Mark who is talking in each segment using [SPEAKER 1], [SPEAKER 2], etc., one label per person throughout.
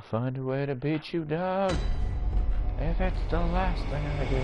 [SPEAKER 1] find a way to beat you down. If it's the last thing I do.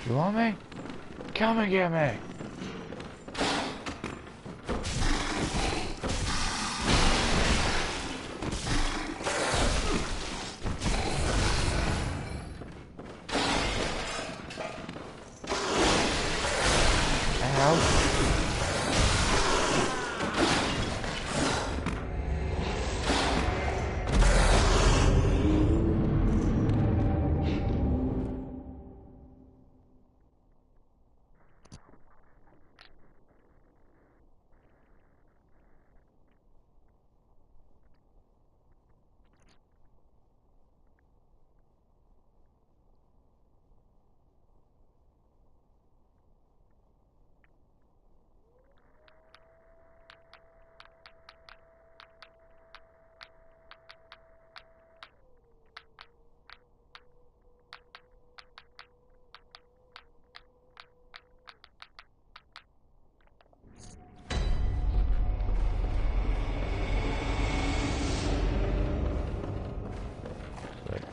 [SPEAKER 1] You want me? Come and get me! Ow.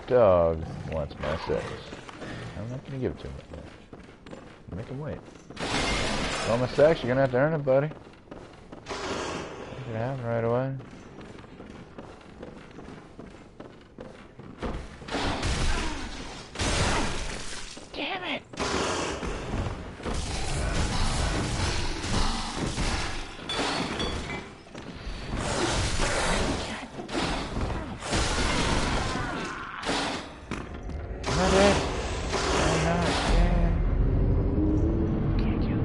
[SPEAKER 1] Dog wants my sex. I'm not gonna give it to him that much. Make him wait. Want my sex? You're gonna have to earn it, buddy. Make it happen right away. Damn it! Am I dead? I'm not dead. Can't kill me.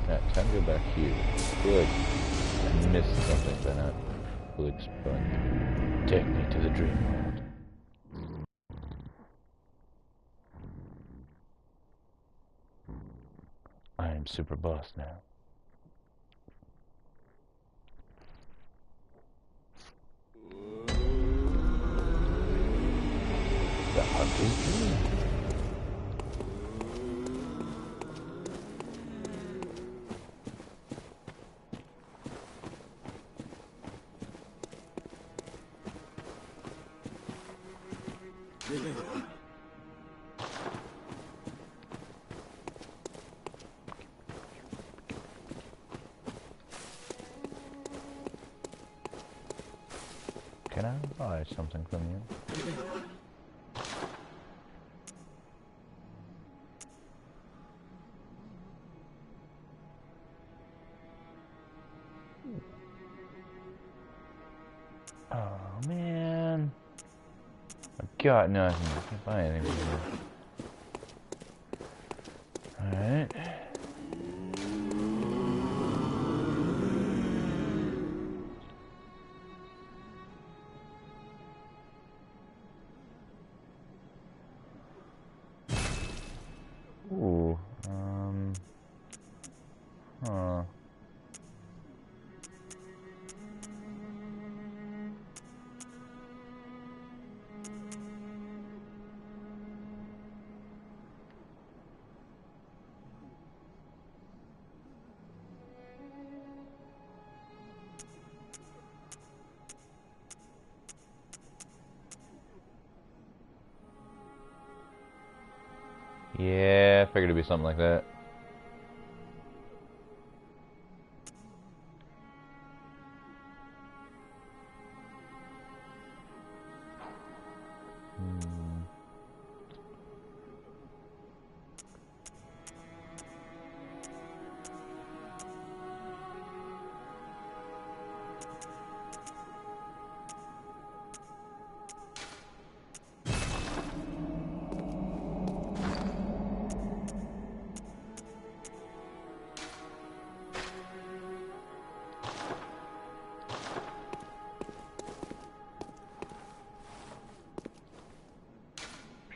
[SPEAKER 1] Alright, time to go back here. I feel like I missed something by not fully exploring. Take me to the dream world. I am super boss now. The hunter's dream. Can I buy something from you? Oh man, I've got nothing. I can't buy anything from you. Alright. Ooh, huh. Yeah, I figured it'd be something like that. Hmm.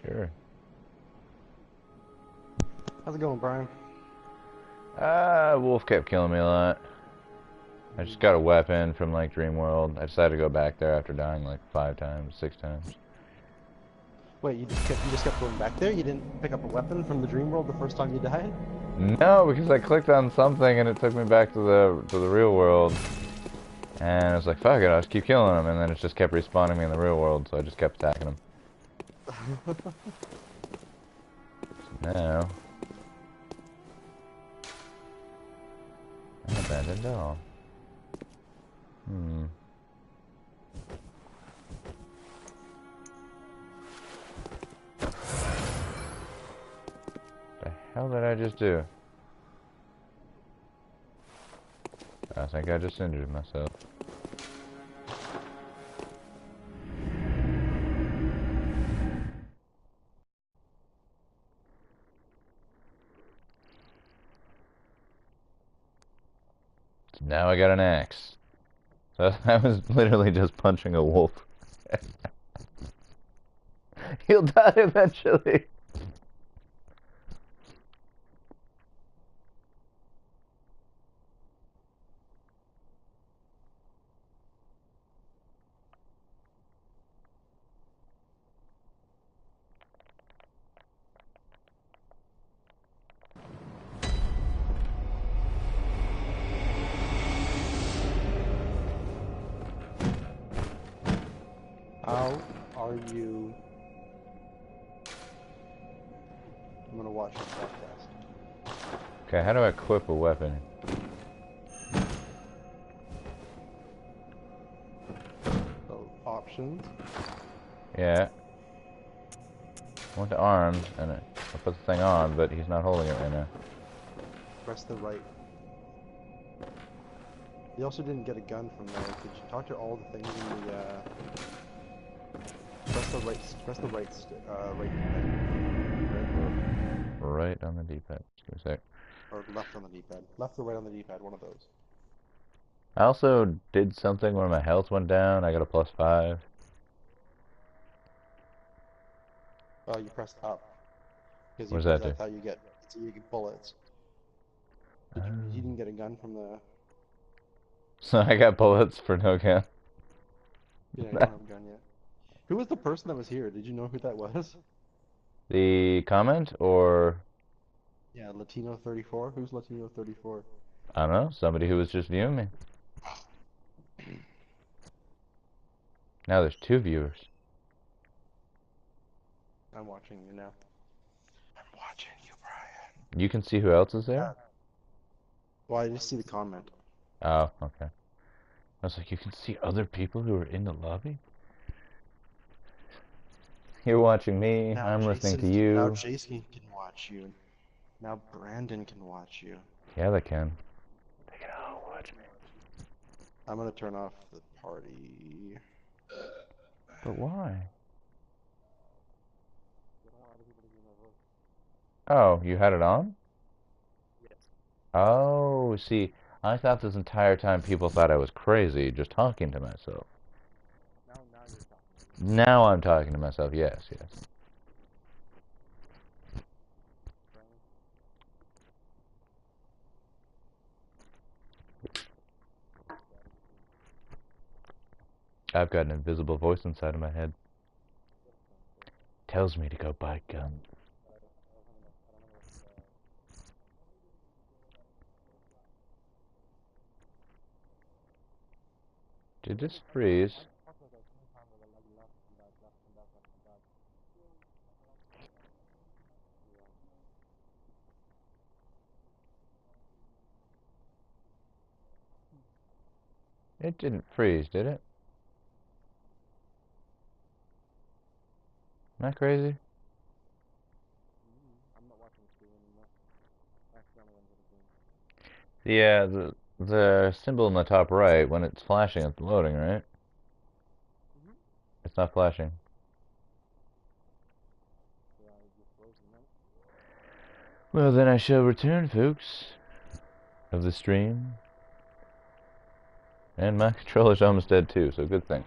[SPEAKER 1] Sure.
[SPEAKER 2] How's it going, Brian?
[SPEAKER 1] Wolf kept killing me a lot. I just got a weapon from like Dreamworld. I decided to go back there after dying like 5 times, 6 times.
[SPEAKER 2] Wait, you just kept going back there? You didn't pick up a weapon from the dream world the first time you died?
[SPEAKER 1] No, because I clicked on something and it took me back to the real world. And I was like, fuck it, I'll just keep killing them. And then it just kept respawning me in the real world, so I just kept attacking them. So now, an abandoned doll. Hmm. The hell did I just do? I think I just injured myself. So now I got an axe. So I was literally just punching a wolf. He'll die eventually.
[SPEAKER 2] How are you? I'm gonna watch your podcast.
[SPEAKER 1] Okay, how do I equip a weapon?
[SPEAKER 2] So, options.
[SPEAKER 1] Yeah. I want the arms, and I put the thing on, but he's not holding it right now.
[SPEAKER 2] Press the right. You also didn't get a gun from there. Did you talk to all the things in the, Press the right, right,
[SPEAKER 1] Right on the D-pad. Just give me a sec.
[SPEAKER 2] or left on the D-pad. Left or right on the D-pad, one of those.
[SPEAKER 1] I also did something where my health went down. I got a +5.
[SPEAKER 2] Oh, you pressed up.
[SPEAKER 1] What does that do?
[SPEAKER 2] That's how you get bullets. You didn't get a gun from the,
[SPEAKER 1] So I got bullets for no gun.
[SPEAKER 2] yeah, you don't have a gun yet. Who was the person that was here? Did you know who that was?
[SPEAKER 1] The comment, or
[SPEAKER 2] Yeah, Latino 34. Who's Latino 34?
[SPEAKER 1] I don't know, somebody who was just viewing me. Now there's 2 viewers.
[SPEAKER 2] I'm watching you now. I'm watching you, Brian.
[SPEAKER 1] You can see who else is there?
[SPEAKER 2] Well, I just see the comment.
[SPEAKER 1] Oh, okay. I was like, you can see other people who are in the lobby? You're watching me, I'm listening to
[SPEAKER 2] Now
[SPEAKER 1] you.
[SPEAKER 2] Jason can watch you. Now Brandon can watch you.
[SPEAKER 1] Yeah, they can. They can all watch me.
[SPEAKER 2] I'm gonna turn off the party.
[SPEAKER 1] But why? Oh, you had it on? Oh, see, I thought this entire time people thought I was crazy just talking to myself.
[SPEAKER 2] Now you're talking.
[SPEAKER 1] Now I'm talking to myself, yes, yes. I've got an invisible voice inside of my head. Tells me to go buy guns. Did this freeze? It didn't freeze, did it? Am I crazy?
[SPEAKER 2] I'm not watching the screen anymore. I accidentally ended the game.
[SPEAKER 1] Yeah, the symbol in the top right, when it's flashing, it's loading, right?
[SPEAKER 2] Mm-hmm.
[SPEAKER 1] It's not flashing.
[SPEAKER 2] Yeah, you're frozen then.
[SPEAKER 1] Well, then I shall return, folks, of the stream. And my controller's almost dead too, so good thing.